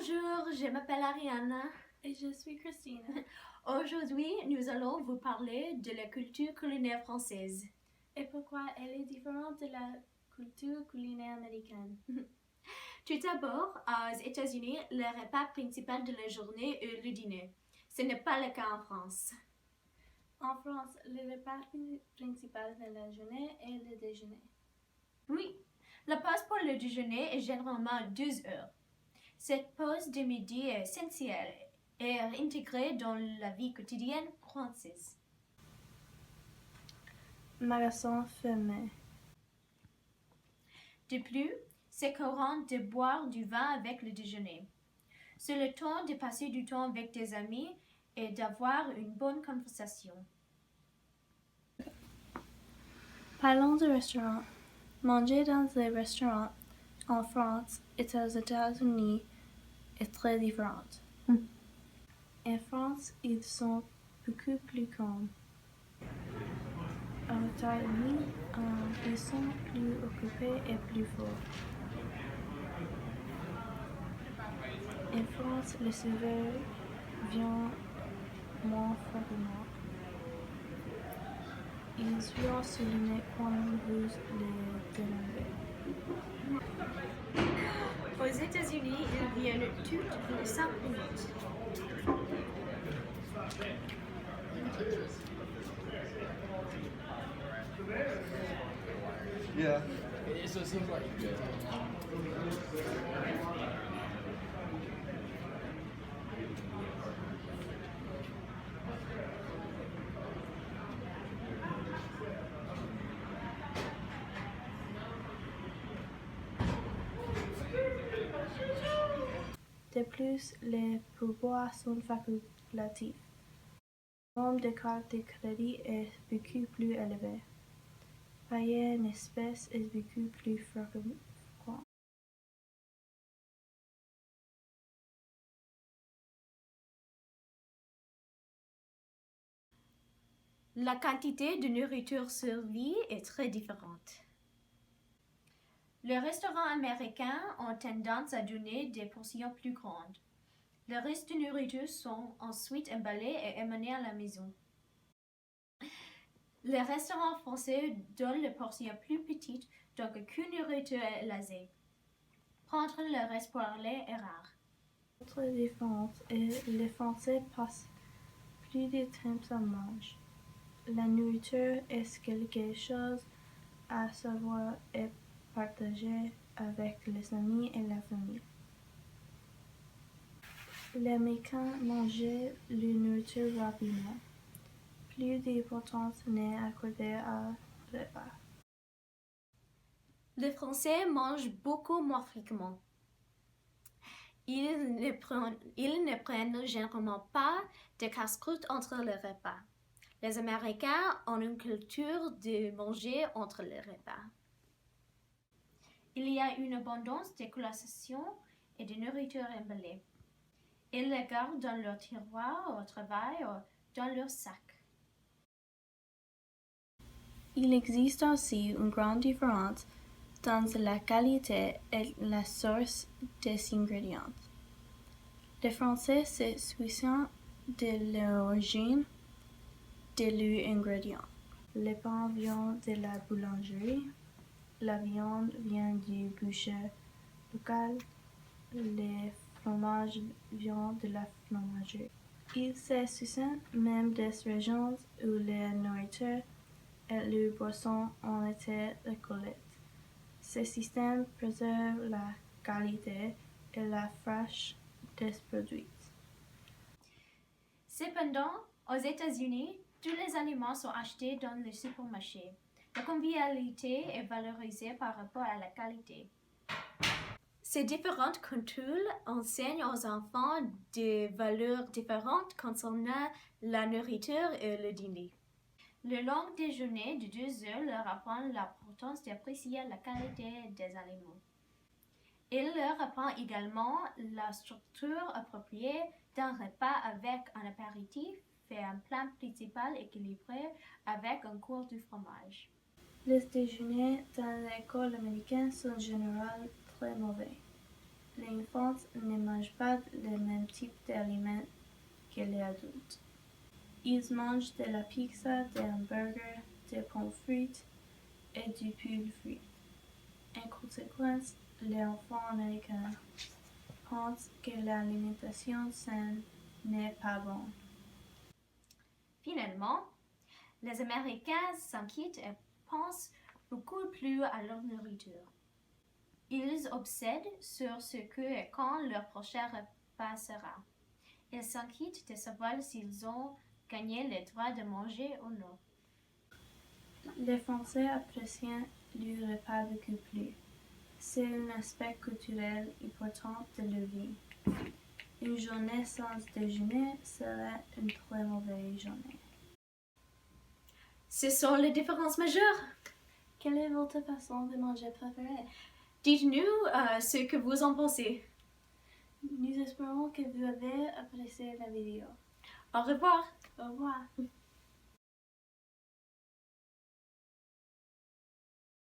Bonjour, je m'appelle Ariana. Et je suis Christine. Aujourd'hui, nous allons vous parler de la culture culinaire française. Et pourquoi elle est différente de la culture culinaire américaine. Tout d'abord, aux États-Unis, le repas principal de la journée est le dîner. Ce n'est pas le cas en France. En France, le repas principal de la journée est le déjeuner. Oui, la pause pour le déjeuner est généralement 2 heures. Cette pause de midi est essentielle et intégrée dans la vie quotidienne française. Magasin fermé. De plus, c'est courant de boire du vin avec le déjeuner. C'est le temps de passer du temps avec des amis et d'avoir une bonne conversation. Parlons de restaurants. Manger dans les restaurants en France et aux États-Unis est très différent. En France, ils sont beaucoup plus calmes. Aux États-Unis, ils sont plus occupés et plus forts. En France, le serveur vient moins fréquemment. Ils vont souligner quand vous les demandez. Aux États-Unis, ils viennent toutes les 5 minutes. Yeah. So it seems like good. De plus, les pourboires sont facultatifs. Le nombre de cartes de crédit est beaucoup plus élevé. Payer en espèces est beaucoup plus fréquent. La quantité de nourriture servie est très différente. Les restaurants américains ont tendance à donner des portions plus grandes. Le reste de nourriture sont ensuite emballés et emmenés à la maison. Les restaurants français donnent les portions plus petites, donc aucune nourriture est lasée. Prendre le reste pour aller est rare. Autre différence est que les Français passent plus de temps à manger. La nourriture est quelque chose à savoir et partager avec les amis et la famille. Les Américains mangeaient la nourriture rapidement. Plus d'importance n'est accordée à repas. Les Français mangent beaucoup moins fréquemment. Ils ne prennent généralement pas de casse-croûte entre les repas. Les Américains ont une culture de manger entre les repas. Il y a une abondance de collations et de nourriture emballée. Ils les gardent dans leur tiroir au travail ou dans leur sac. Il existe aussi une grande différence dans la qualité et la source des ingrédients. Les Français se soucient de l'origine de leurs ingrédients. Le pain vient de la boulangerie, la viande vient du boucher local, le fromage vient de la fromagerie. Ils se soucient même des régions où la nourriture et les boissons ont été récoltées. Ce système préserve la qualité et la fraîcheur des produits. Cependant, aux États-Unis, tous les aliments sont achetés dans les supermarchés. La convivialité est valorisée par rapport à la qualité. Ces différentes cultures enseignent aux enfants des valeurs différentes concernant la nourriture et le dîner. Le long déjeuner de 2 heures leur apprend l'importance d'apprécier la qualité des aliments. Il leur apprend également la structure appropriée d'un repas avec un apéritif et un plat principal équilibré avec un cours de fromage. Les déjeuners dans l'école américaine sont en général très mauvais. Les enfants ne mangent pas le même type d'aliments que les adultes. Ils mangent de la pizza, des hamburgers, des pommes frites et du poulet frit. En conséquence, les enfants américains pensent que l'alimentation saine n'est pas bonne. Finalement, les Américains s'inquiètent et pensent beaucoup plus à leur nourriture. Ils obsèdent sur ce que et quand leur prochain repas sera. Ils s'inquiètent de savoir s'ils ont gagné le droit de manger ou non. Les Français apprécient le repas beaucoup plus. C'est un aspect culturel important de leur vie. Une journée sans déjeuner serait une très mauvaise journée. Ce sont les différences majeures. Quelle est votre façon de manger préférée? Dites-nous ce que vous en pensez. Nous espérons que vous avez apprécié la vidéo. Au revoir. Au revoir.